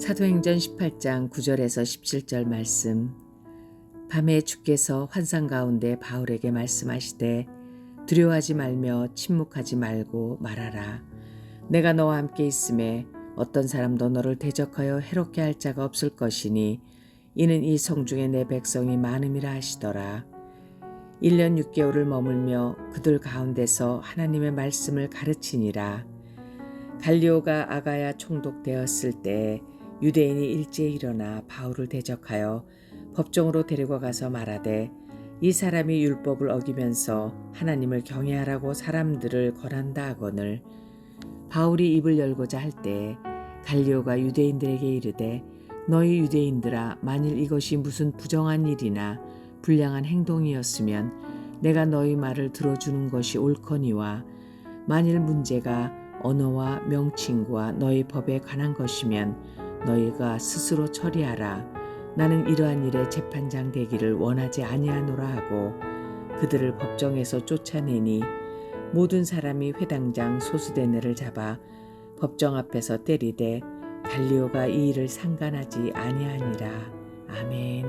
사도행전 18장 9절에서 17절 말씀. 밤에 주께서 환상 가운데 바울에게 말씀하시되 두려워하지 말며 침묵하지 말고 말하라. 내가 너와 함께 있음에 어떤 사람도 너를 대적하여 해롭게 할 자가 없을 것이니 이는 이 성중에 내 백성이 많음이라 하시더라. 1년 6개월을 머물며 그들 가운데서 하나님의 말씀을 가르치니라. 갈리오가 아가야 총독되었을 때 유대인이 일제히 일어나 바울을 대적하여 법정으로 데리고 가서 말하되 이 사람이 율법을 어기면서 하나님을 경외하라고 사람들을 권한다 하거늘. 바울이 입을 열고자 할 때 갈리오가 유대인들에게 이르되 너희 유대인들아, 만일 이것이 무슨 부정한 일이나 불량한 행동이었으면 내가 너희 말을 들어주는 것이 옳거니와 만일 문제가 언어와 명칭과 너희 법에 관한 것이면 너희가 스스로 처리하라. 나는 이러한 일에 재판장 되기를 원하지 아니하노라 하고 그들을 법정에서 쫓아내니 모든 사람이 회당장 소수대네를 잡아 법정 앞에서 때리되 갈리오가 이 일을 상관하지 아니하니라. 아멘.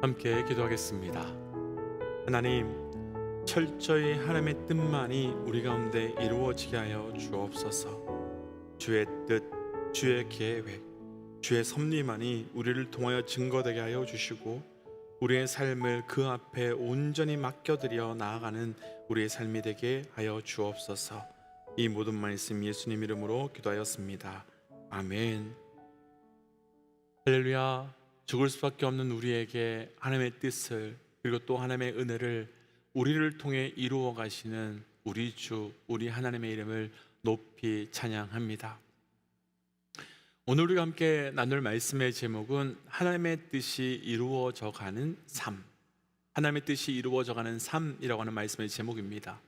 함께 기도하겠습니다. 하나님, 철저히 하나님의 뜻만이 우리 가운데 이루어지게 하여 주옵소서. 주의 뜻, 주의 계획, 주의 섭리만이 우리를 통하여 증거되게 하여 주시고 우리의 삶을 그 앞에 온전히 맡겨드려 나아가는 우리의 삶이 되게 하여 주옵소서. 이 모든 말씀 예수님 이름으로 기도하였습니다. 아멘. 할렐루야. 죽을 수밖에 없는 우리에게 하나님의 뜻을, 그리고 또 하나님의 은혜를 우리를 통해 이루어 가시는 우리 주, 우리 하나님의 이름을 높이 찬양합니다. 오늘 우리가 함께 나눌 말씀의 제목은 하나님의 뜻이 이루어져 가는 삶, 하나님의 뜻이 이루어져 가는 삶이라고 하는 말씀의 제목입니다.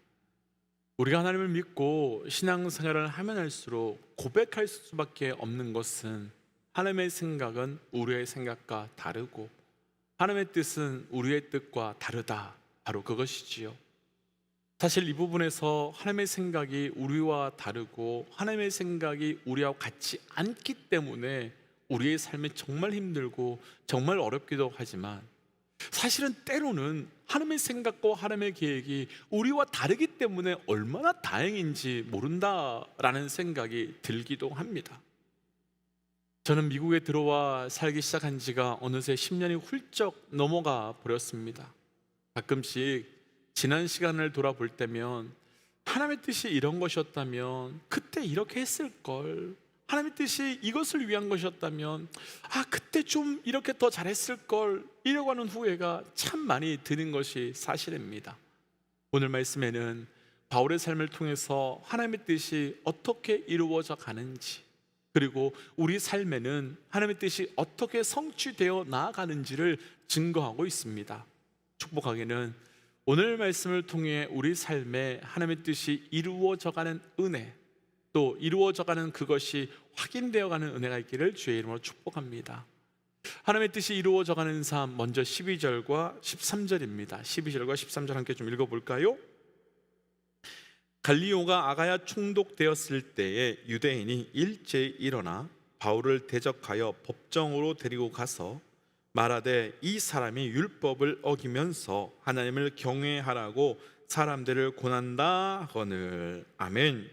우리가 하나님을 믿고 신앙생활을 하면 할수록 고백할 수밖에 없는 것은 하나님의 생각은 우리의 생각과 다르고 하나님의 뜻은 우리의 뜻과 다르다, 바로 그것이지요. 사실 이 부분에서 하나님의 생각이 우리와 다르고 하나님의 생각이 우리와 같지 않기 때문에 우리의 삶이 정말 힘들고 정말 어렵기도 하지만, 사실은 때로는 하나님의 생각과 하나님의 계획이 우리와 다르기 때문에 얼마나 다행인지 모른다라는 생각이 들기도 합니다. 저는 미국에 들어와 살기 시작한 지가 어느새 10년이 훌쩍 넘어가 버렸습니다. 가끔씩 지난 시간을 돌아볼 때면 하나님의 뜻이 이런 것이었다면 그때 이렇게 했을걸, 하나님의 뜻이 이것을 위한 것이었다면 그때 좀 이렇게 더 잘했을걸, 이러고 하는 후회가 참 많이 드는 것이 사실입니다. 오늘 말씀에는 바울의 삶을 통해서 하나님의 뜻이 어떻게 이루어져 가는지, 그리고 우리 삶에는 하나님의 뜻이 어떻게 성취되어 나아가는지를 증거하고 있습니다. 축복하기는 오늘 말씀을 통해 우리 삶에 하나님의 뜻이 이루어져가는 은혜, 또 이루어져가는 그것이 확인되어가는 은혜가 있기를 주의 이름으로 축복합니다. 하나님의 뜻이 이루어져가는 삶, 먼저 12절과 13절입니다 12절과 13절 함께 좀 읽어볼까요? 갈리오가 아가야 총독되었을 때에 유대인이 일제히 일어나 바울을 대적하여 법정으로 데리고 가서 말하되 이 사람이 율법을 어기면서 하나님을 경외하라고 사람들을 권한다 하거늘. 아멘.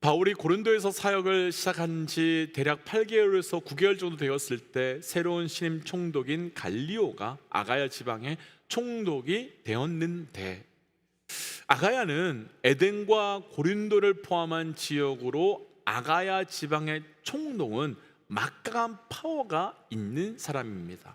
바울이 고린도에서 사역을 시작한 지 대략 8개월에서 9개월 정도 되었을 때 새로운 신임 총독인 갈리오가 아가야 지방의 총독이 되었는데, 아가야는 에덴과 고린도를 포함한 지역으로 아가야 지방의 총독은 막강한 파워가 있는 사람입니다.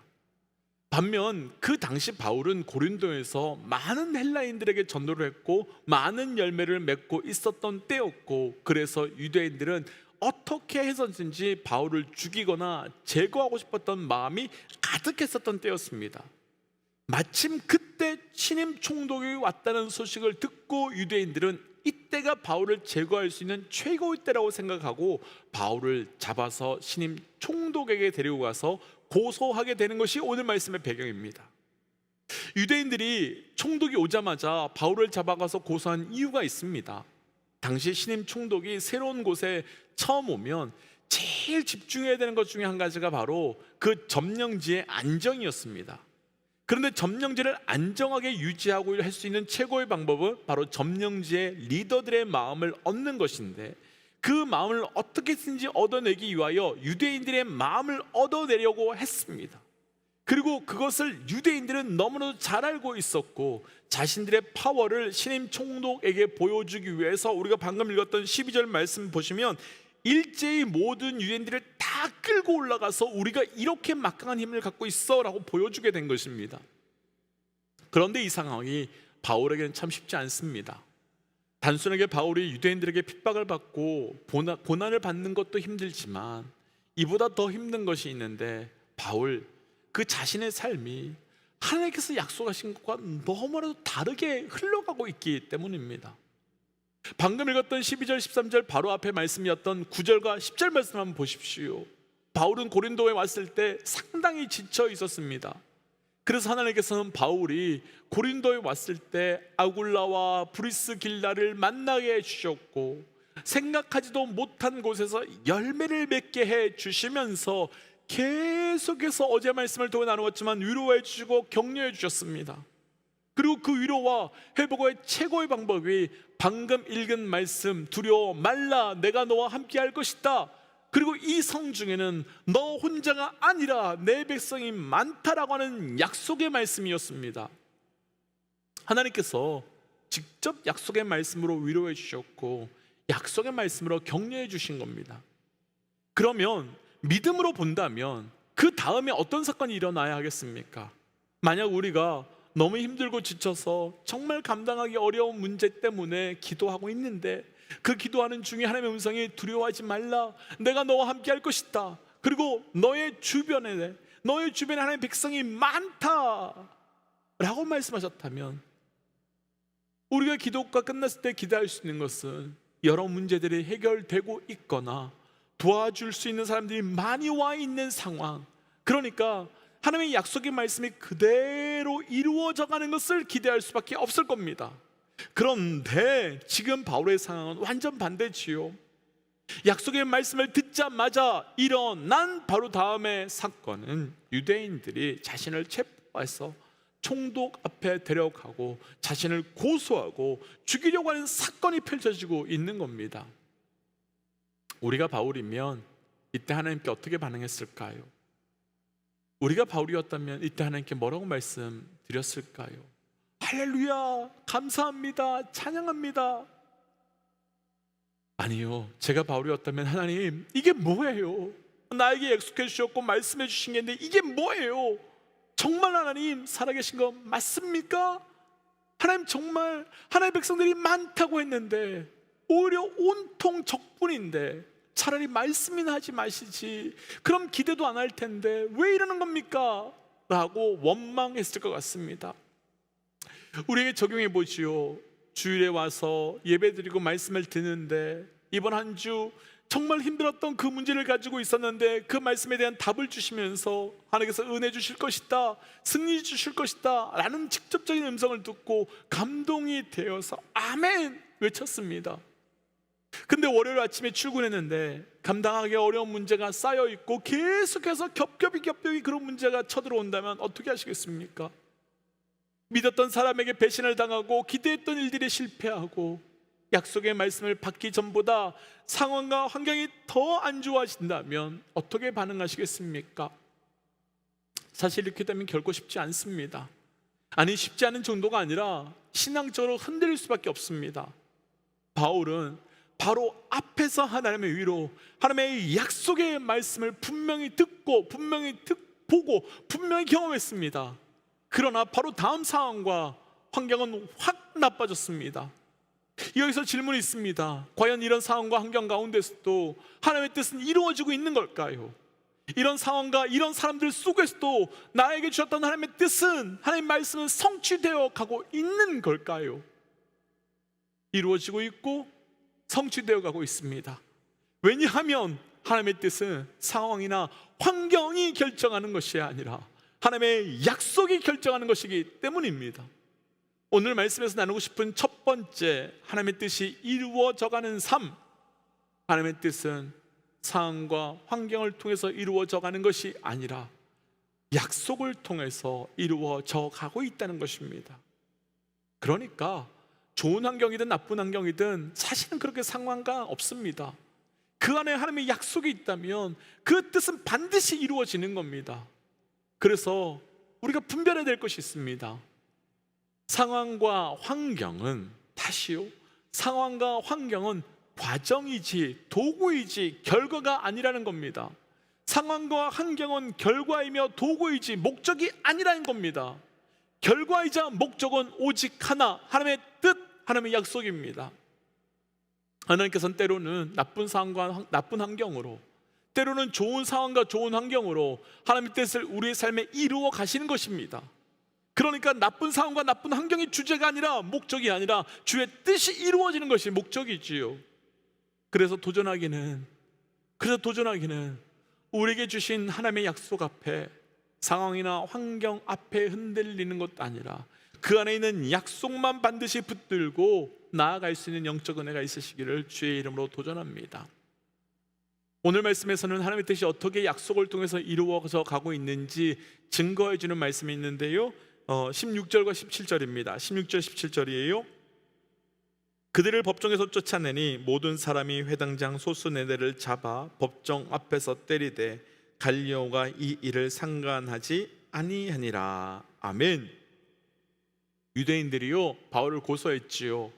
반면 그 당시 바울은 고린도에서 많은 헬라인들에게 전도를 했고 많은 열매를 맺고 있었던 때였고, 그래서 유대인들은 어떻게 해서든지 바울을 죽이거나 제거하고 싶었던 마음이 가득했었던 때였습니다. 마침 그때 신임 총독이 왔다는 소식을 듣고 유대인들은 이때가 바울을 제거할 수 있는 최고의 때라고 생각하고 바울을 잡아서 신임 총독에게 데리고 가서 고소하게 되는 것이 오늘 말씀의 배경입니다. 유대인들이 총독이 오자마자 바울을 잡아가서 고소한 이유가 있습니다. 당시 신임 총독이 새로운 곳에 처음 오면 제일 집중해야 되는 것 중에 한 가지가 바로 그 점령지의 안정이었습니다. 그런데 점령지를 안정하게 유지하고 할 수 있는 최고의 방법은 바로 점령지의 리더들의 마음을 얻는 것인데, 그 마음을 어떻게든지 얻어내기 위하여 유대인들의 마음을 얻어내려고 했습니다. 그리고 그것을 유대인들은 너무나도 잘 알고 있었고, 자신들의 파워를 신임 총독에게 보여주기 위해서 우리가 방금 읽었던 12절 말씀 보시면 일제히 모든 유대인들을 다 끌고 올라가서 우리가 이렇게 막강한 힘을 갖고 있어 라고 보여주게 된 것입니다. 그런데 이 상황이 바울에게는 참 쉽지 않습니다. 단순하게 바울이 유대인들에게 핍박을 받고 고난을 받는 것도 힘들지만 이보다 더 힘든 것이 있는데, 바울 그 자신의 삶이 하나님께서 약속하신 것과 너무나도 다르게 흘러가고 있기 때문입니다. 방금 읽었던 12절 13절 바로 앞에 말씀이었던 9절과 10절 말씀 한번 보십시오. 바울은 고린도에 왔을 때 상당히 지쳐 있었습니다. 그래서 하나님께서는 바울이 고린도에 왔을 때 아굴라와 브리스길라를 만나게 해주셨고, 생각하지도 못한 곳에서 열매를 맺게 해주시면서 계속해서 어제 말씀을 통해 나누었지만 위로해 주시고 격려해 주셨습니다. 그리고 그 위로와 회복의 최고의 방법이 방금 읽은 말씀, 두려워 말라 내가 너와 함께 할 것이다. 그리고 이 성 중에는 너 혼자가 아니라 내 백성이 많다라고 하는 약속의 말씀이었습니다. 하나님께서 직접 약속의 말씀으로 위로해 주셨고 약속의 말씀으로 격려해 주신 겁니다. 그러면 믿음으로 본다면 그 다음에 어떤 사건이 일어나야 하겠습니까? 만약 우리가 너무 힘들고 지쳐서 정말 감당하기 어려운 문제 때문에 기도하고 있는데, 그 기도하는 중에 하나님의 음성이 두려워하지 말라 내가 너와 함께 할 것이다, 그리고 너의 주변에 하나님의 백성이 많다 라고 말씀하셨다면, 우리가 기도가 끝났을 때 기대할 수 있는 것은 여러 문제들이 해결되고 있거나 도와줄 수 있는 사람들이 많이 와 있는 상황, 그러니까 하나님의 약속의 말씀이 그대로 이루어져 가는 것을 기대할 수밖에 없을 겁니다. 그런데 지금 바울의 상황은 완전 반대지요. 약속의 말씀을 듣자마자 일어난 바로 다음의 사건은 유대인들이 자신을 체포해서 총독 앞에 데려가고 자신을 고소하고 죽이려고 하는 사건이 펼쳐지고 있는 겁니다. 우리가 바울이면 이때 하나님께 어떻게 반응했을까요? 우리가 바울이었다면 이때 하나님께 뭐라고 말씀드렸을까요? 할렐루야, 감사합니다, 찬양합니다. 아니요, 제가 바울이었다면 하나님 이게 뭐예요? 나에게 약속해 주셨고 말씀해 주신 게 있는데 이게 뭐예요? 정말 하나님 살아계신 거 맞습니까? 하나님 정말 하나님의 백성들이 많다고 했는데 오히려 온통 적군인데 차라리 말씀이나 하지 마시지, 그럼 기대도 안 할 텐데 왜 이러는 겁니까? 라고 원망했을 것 같습니다. 우리에게 적용해 보지요. 주일에 와서 예배드리고 말씀을 듣는데 이번 한 주 정말 힘들었던 그 문제를 가지고 있었는데 그 말씀에 대한 답을 주시면서 하나님께서 은혜 주실 것이다, 승리 주실 것이다 라는 직접적인 음성을 듣고 감동이 되어서 아멘 외쳤습니다. 근데 월요일 아침에 출근했는데 감당하기 어려운 문제가 쌓여있고 계속해서 겹겹이 그런 문제가 쳐들어온다면 어떻게 하시겠습니까? 믿었던 사람에게 배신을 당하고 기대했던 일들이 실패하고 약속의 말씀을 받기 전보다 상황과 환경이 더 안 좋아진다면 어떻게 반응하시겠습니까? 사실 이렇게 되면 결코 쉽지 않습니다. 아니, 쉽지 않은 정도가 아니라 신앙적으로 흔들릴 수밖에 없습니다. 바울은 바로 앞에서 하나님의 위로, 하나님의 약속의 말씀을 분명히 듣고 분명히 보고 분명히 경험했습니다. 그러나 바로 다음 상황과 환경은 확 나빠졌습니다. 여기서 질문이 있습니다. 과연 이런 상황과 환경 가운데서도 하나님의 뜻은 이루어지고 있는 걸까요? 이런 상황과 이런 사람들 속에서도 나에게 주셨던 하나님의 뜻은, 하나님의 말씀은 성취되어 가고 있는 걸까요? 이루어지고 있고 성취되어 가고 있습니다. 왜냐하면 하나님의 뜻은 상황이나 환경이 결정하는 것이 아니라 하나님의 약속이 결정하는 것이기 때문입니다. 오늘 말씀에서 나누고 싶은 첫 번째 하나님의 뜻이 이루어져가는 삶, 하나님의 뜻은 상황과 환경을 통해서 이루어져 가는 것이 아니라 약속을 통해서 이루어져 가고 있다는 것입니다. 그러니까 좋은 환경이든 나쁜 환경이든 사실은 그렇게 상관가 없습니다. 그 안에 하나님의 약속이 있다면 그 뜻은 반드시 이루어지는 겁니다. 그래서 우리가 분별해야 될 것이 있습니다. 상황과 환경은, 다시요, 상황과 환경은 과정이지 도구이지 결과가 아니라는 겁니다. 상황과 환경은 결과이며 도구이지 목적이 아니라는 겁니다. 결과이자 목적은 오직 하나, 하나님의 뜻, 하나님의 약속입니다. 하나님께서는 때로는 나쁜 상황과 나쁜 환경으로, 때로는 좋은 상황과 좋은 환경으로 하나님의 뜻을 우리의 삶에 이루어 가시는 것입니다. 그러니까 나쁜 상황과 나쁜 환경이 주제가 아니라, 목적이 아니라 주의 뜻이 이루어지는 것이 목적이지요. 그래서 도전하기는 우리에게 주신 하나님의 약속 앞에, 상황이나 환경 앞에 흔들리는 것도 아니라 그 안에 있는 약속만 반드시 붙들고 나아갈 수 있는 영적 은혜가 있으시기를 주의 이름으로 도전합니다. 오늘 말씀에서는 하나님의 뜻이 어떻게 약속을 통해서 이루어져 가고 있는지 증거해 주는 말씀이 있는데요, 16절과 17절입니다. 16절 17절이에요. 그들을 법정에서 쫓아내니 모든 사람이 회당장 소스네네를 잡아 법정 앞에서 때리되 갈리오가 이 일을 상관하지 아니하니라. 아멘. 유대인들이요 바울을 고소했지요.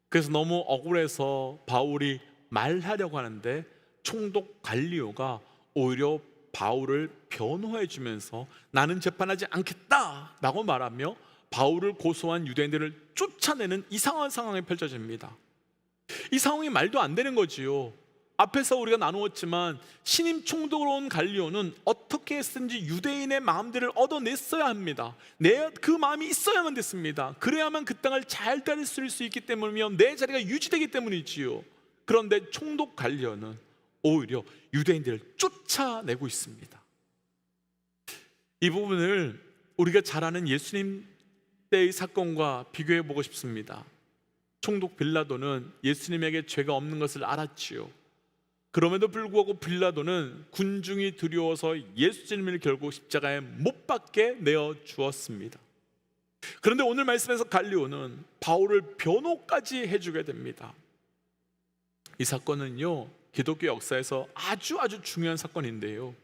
그래서 너무 억울해서 바울이 말하려고 하는데 총독 갈리오가 오히려 바울을 변호해 주면서 나는 재판하지 않겠다라고 말하며 바울을 고소한 유대인들을 쫓아내는 이상한 상황이 펼쳐집니다. 이 상황이 말도 안 되는 거지요. 앞에서 우리가 나누었지만 신임 총독으로 온 갈리오는 어떻게 했든지 유대인의 마음들을 얻어냈어야 합니다. 그 마음이 있어야만 됐습니다. 그래야만 그 땅을 잘 다스릴 수 있기 때문이며 내 자리가 유지되기 때문이지요. 그런데 총독 갈리오는 오히려 유대인들을 쫓아내고 있습니다. 이 부분을 우리가 잘 아는 예수님 때의 사건과 비교해 보고 싶습니다. 총독 빌라도는 예수님에게 죄가 없는 것을 알았지요. 그럼에도 불구하고 빌라도는 군중이 두려워서 예수님을 결국 십자가에 못 박게 내어 주었습니다. 그런데 오늘 말씀에서 갈리오는 바울을 변호까지 해주게 됩니다. 이 사건은요 기독교 역사에서 아주 중요한 사건인데요,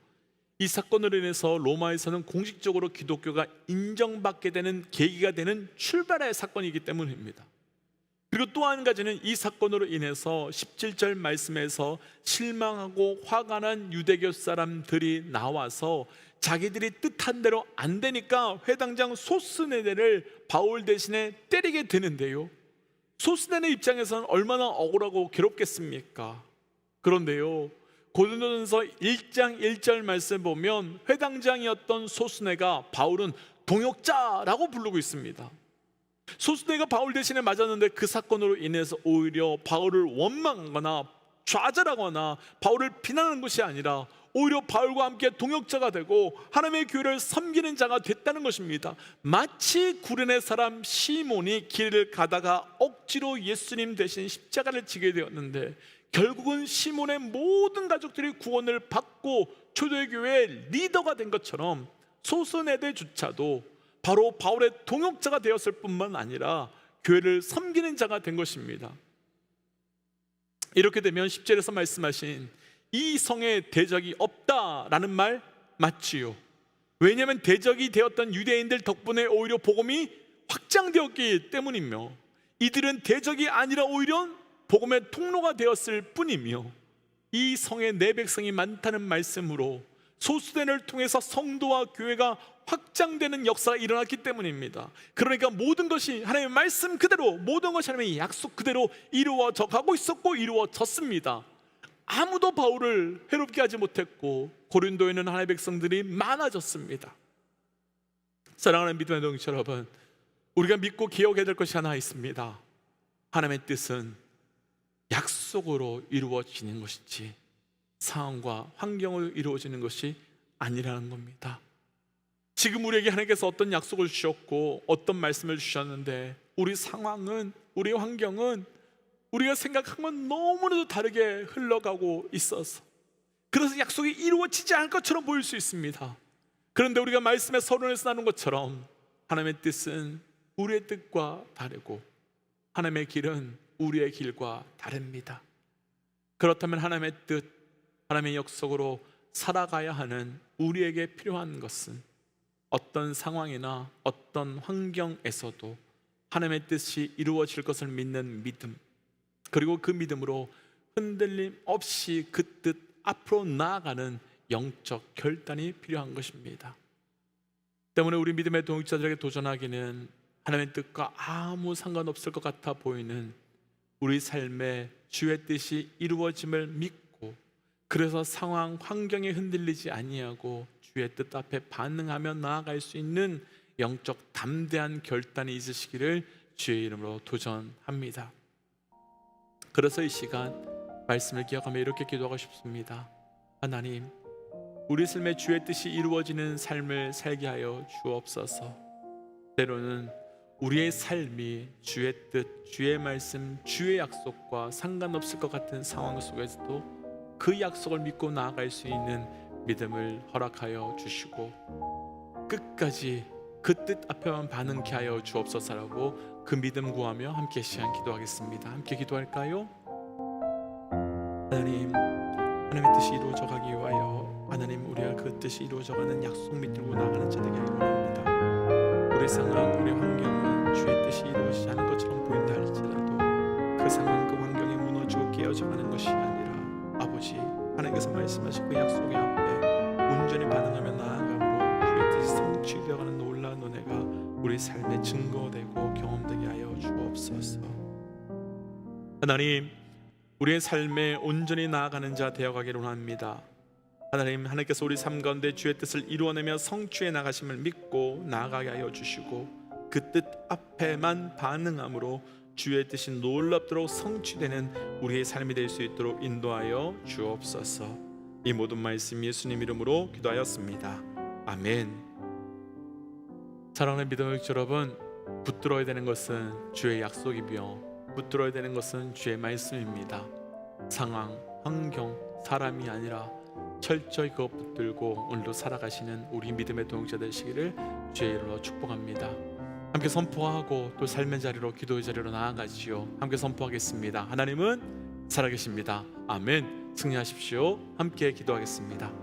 이 사건으로 인해서 로마에서는 공식적으로 기독교가 인정받게 되는 계기가 되는 출발의 사건이기 때문입니다. 그리고 또 한 가지는 이 사건으로 인해서 17절 말씀에서 실망하고 화가 난 유대교 사람들이 나와서 자기들이 뜻한 대로 안 되니까 회당장 소스네네를 바울 대신에 때리게 되는데요, 소스네네 입장에서는 얼마나 억울하고 괴롭겠습니까? 그런데요, 고린도전서 1장 1절 말씀 보면 회당장이었던 소스네가 바울은 동역자라고 부르고 있습니다. 소스네가 바울 대신에 맞았는데 그 사건으로 인해서 오히려 바울을 원망하거나 좌절하거나 바울을 비난하는 것이 아니라 오히려 바울과 함께 동역자가 되고 하나님의 교회를 섬기는 자가 됐다는 것입니다. 마치 구레네 사람 시몬이 길을 가다가 억지로 예수님 대신 십자가를 지게 되었는데 결국은 시몬의 모든 가족들이 구원을 받고 초대교회의 리더가 된 것처럼 소스네들조차도 바로 바울의 동역자가 되었을 뿐만 아니라 교회를 섬기는 자가 된 것입니다. 이렇게 되면 10절에서 말씀하신 이 성에 대적이 없다라는 말 맞지요. 왜냐하면 대적이 되었던 유대인들 덕분에 오히려 복음이 확장되었기 때문이며, 이들은 대적이 아니라 오히려 복음의 통로가 되었을 뿐이며, 이 성에 내 백성이 많다는 말씀으로 소수된을 통해서 성도와 교회가 확장되는 역사가 일어났기 때문입니다. 그러니까 모든 것이 하나님의 말씀 그대로, 모든 것이 하나님의 약속 그대로 이루어져 가고 있었고 이루어졌습니다. 아무도 바울을 해롭게 하지 못했고 고린도에는 하나님의 백성들이 많아졌습니다. 사랑하는 믿음의 동지 여러분, 우리가 믿고 기억해야 될 것이 하나 있습니다. 하나님의 뜻은 약속으로 이루어지는 것이지 상황과 환경으로 이루어지는 것이 아니라는 겁니다. 지금 우리에게 하나님께서 어떤 약속을 주셨고 어떤 말씀을 주셨는데 우리 상황은, 우리 환경은 우리가 생각한 건 너무나도 다르게 흘러가고 있어서 그래서 약속이 이루어지지 않을 것처럼 보일 수 있습니다. 그런데 우리가 말씀의 서론에서 나눈 것처럼 하나님의 뜻은 우리의 뜻과 다르고 하나님의 길은 우리의 길과 다릅니다. 그렇다면 하나님의 뜻, 하나님의 약속으로 살아가야 하는 우리에게 필요한 것은 어떤 상황이나 어떤 환경에서도 하나님의 뜻이 이루어질 것을 믿는 믿음, 그리고 그 믿음으로 흔들림 없이 그 뜻 앞으로 나아가는 영적 결단이 필요한 것입니다. 때문에 우리 믿음의 동역자들에게 도전하기는 하나님의 뜻과 아무 상관없을 것 같아 보이는 우리 삶의 주의 뜻이 이루어짐을 믿고, 그래서 상황, 환경에 흔들리지 아니하고 주의 뜻 앞에 반응하며 나아갈 수 있는 영적 담대한 결단이 있으시기를 주의 이름으로 도전합니다. 그래서 이 시간 말씀을 기억하며 이렇게 기도하고 싶습니다. 하나님, 우리 삶의 주의 뜻이 이루어지는 삶을 살게 하여 주옵소서. 때로는 우리의 삶이 주의 뜻, 주의 말씀, 주의 약속과 상관없을 것 같은 상황 속에서도 그 약속을 믿고 나아갈 수 있는 믿음을 허락하여 주시고 끝까지 그 뜻 앞에만 반응케 하여 주옵소서라고 그 믿음 구하며 함께 시간 기도하겠습니다. 함께 기도할까요? 하나님, 하나님의 뜻이 이루어져 가기 위하여 하나님, 우리가 그 뜻이 이루어져가는 약속 믿들고 나가는 자 되게 하기를 원합니다. 우리 상황, 우리 환경은 주의 뜻이 이루어지지 않은 것처럼 보인다 할지라도 그 상황, 그 환경에 무너지고 깨어져가는 것이 아니라 아버지, 하나님께서 말씀하신 그 약속의 앞에 온전히 반응하며 나아감으로 주의 뜻이 성취되어가는 놀라운 은혜가 우리 삶의 증거되고 경험되게 하여 주옵소서. 하나님, 우리의 삶에 온전히 나아가는 자 되어가기를 원합니다. 하나님, 하나님께서 우리 삶 가운데 주의 뜻을 이루어내며 성취해 나가심을 믿고 나아가게 하여 주시고 그 뜻 앞에만 반응함으로 주의 뜻이 놀랍도록 성취되는 우리의 삶이 될 수 있도록 인도하여 주옵소서. 이 모든 말씀 예수님 이름으로 기도하였습니다. 아멘. 사랑하는 믿음의 여러분, 붙들어야 되는 것은 주의 약속이며 붙들어야 되는 것은 주의 말씀입니다. 상황, 환경, 사람이 아니라 철저히 그것 붙들고 오늘도 살아가시는 우리 믿음의 동역자 되시기를 주의 이름으로 축복합니다. 함께 선포하고 또 삶의 자리로, 기도의 자리로 나아가지요. 함께 선포하겠습니다. 하나님은 살아계십니다. 아멘. 승리하십시오. 함께 기도하겠습니다.